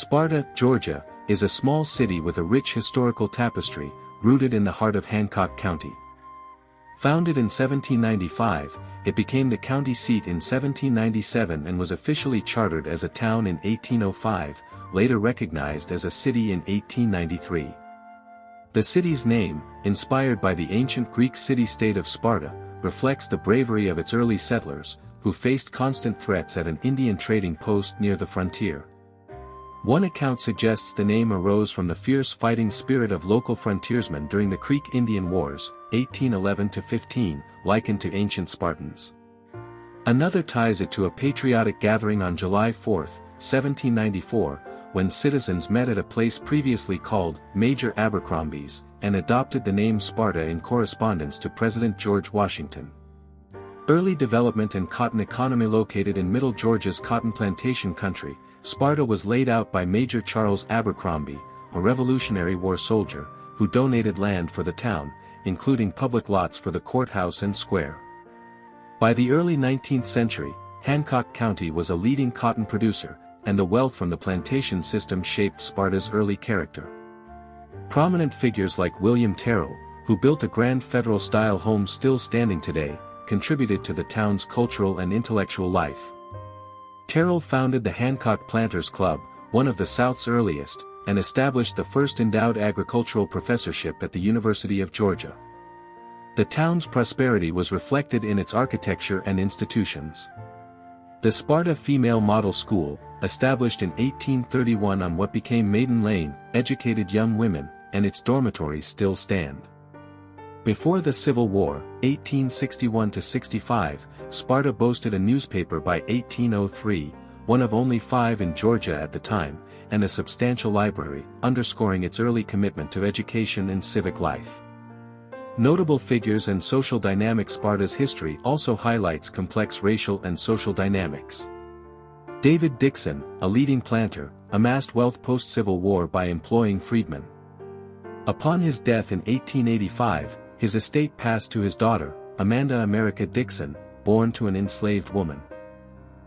Sparta, Georgia, is a small city with a rich historical tapestry, rooted in the heart of Hancock County. Founded in 1795, it became the county seat in 1797 and was officially chartered as a town in 1805, later recognized as a city in 1893. The city's name, inspired by the ancient Greek city-state of Sparta, reflects the bravery of its early settlers, who faced constant threats at an Indian trading post near the frontier. One account suggests the name arose from the fierce fighting spirit of local frontiersmen during the Creek Indian Wars, 1811–15, likened to ancient Spartans. Another ties it to a patriotic gathering on July 4, 1794, when citizens met at a place previously called Major Abercrombie's, and adopted the name Sparta in correspondence to President George Washington. Early development and cotton economy. Located in Middle Georgia's cotton plantation country, Sparta was laid out by Major Charles Abercrombie, a Revolutionary War soldier, who donated land for the town, including public lots for the courthouse and square. By the early 19th century, Hancock County was a leading cotton producer, and the wealth from the plantation system shaped Sparta's early character. Prominent figures like William Terrell, who built a grand Federal-style home still standing today, contributed to the town's cultural and intellectual life. Terrell founded the Hancock Planters Club, one of the South's earliest, and established the first endowed agricultural professorship at the University of Georgia. The town's prosperity was reflected in its architecture and institutions. The Sparta Female Model School, established in 1831 on what became Maiden Lane, educated young women, and its dormitories still stand. Before the Civil War, 1861–65, Sparta boasted a newspaper by 1803, one of only 5 in Georgia at the time, and a substantial library, underscoring its early commitment to education and civic life. Notable figures and social dynamics. Sparta's history also highlights complex racial and social dynamics. David Dixon, a leading planter, amassed wealth post-Civil War by employing freedmen. Upon his death in 1885, his estate passed to his daughter, Amanda America Dixon, born to an enslaved woman.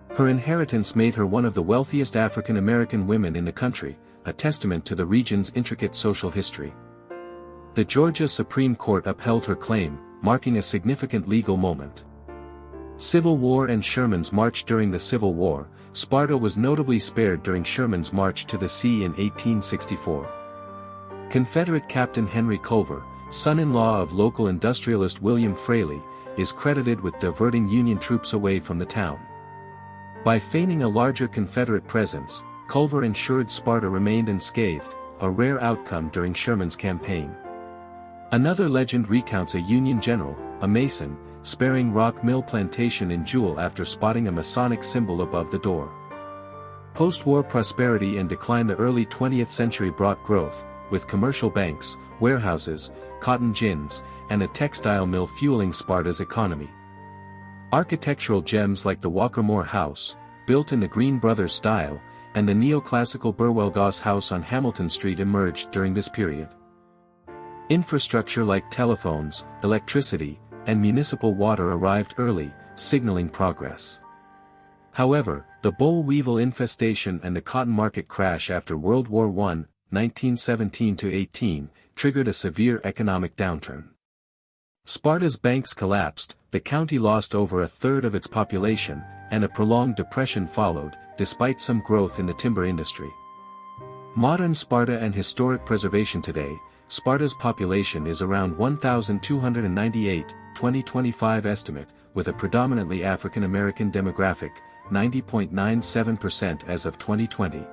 Her inheritance made her one of the wealthiest African American women in the country, a testament to the region's intricate social history. The Georgia Supreme Court upheld her claim, marking a significant legal moment. Civil War and Sherman's March. During the Civil War, Sparta was notably spared during Sherman's march to the sea in 1864. Confederate Captain Henry Culver, son-in-law of local industrialist William Fraley, is credited with diverting Union troops away from the town. By feigning a larger Confederate presence, Culver ensured Sparta remained unscathed, a rare outcome during Sherman's campaign. Another legend recounts a Union general, a Mason, sparing Rock Mill Plantation in Jewell after spotting a Masonic symbol above the door. Post-war prosperity and decline. The early 20th century brought growth, with commercial banks, warehouses, cotton gins, and a textile mill fueling Sparta's economy. Architectural gems like the Walker-Moore House, built in the Green Brothers style, and the neoclassical Burwell-Goss House on Hamilton Street emerged during this period. Infrastructure like telephones, electricity, and municipal water arrived early, signaling progress. However, the boll weevil infestation and the cotton market crash after World War I, 1917–18, triggered a severe economic downturn. Sparta's banks collapsed, the county lost over a third of its population, and a prolonged depression followed, despite some growth in the timber industry. Modern Sparta and historic preservation. Today, Sparta's population is around 1,298, 2025 estimate, with a predominantly African American demographic, 90.97% as of 2020.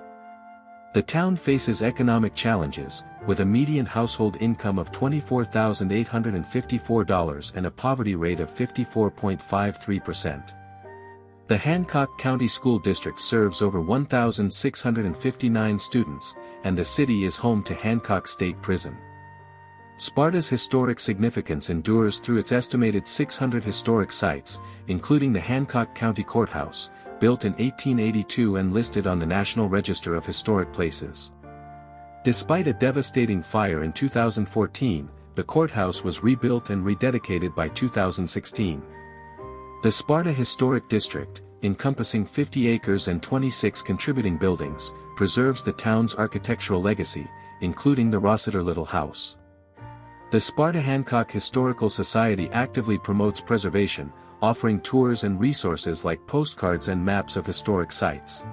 The town faces economic challenges, with a median household income of $24,854 and a poverty rate of 54.53%. The Hancock County School District serves over 1,659 students, and the city is home to Hancock State Prison. Sparta's historic significance endures through its estimated 600 historic sites, including the Hancock County Courthouse, built in 1882 and listed on the National Register of Historic Places. Despite a devastating fire in 2014, the courthouse was rebuilt and rededicated by 2016. The Sparta Historic District, encompassing 50 acres and 26 contributing buildings, preserves the town's architectural legacy, including the Rossiter Little House. The Sparta Hancock Historical Society actively promotes preservation, offering tours and resources like postcards and maps of historic sites.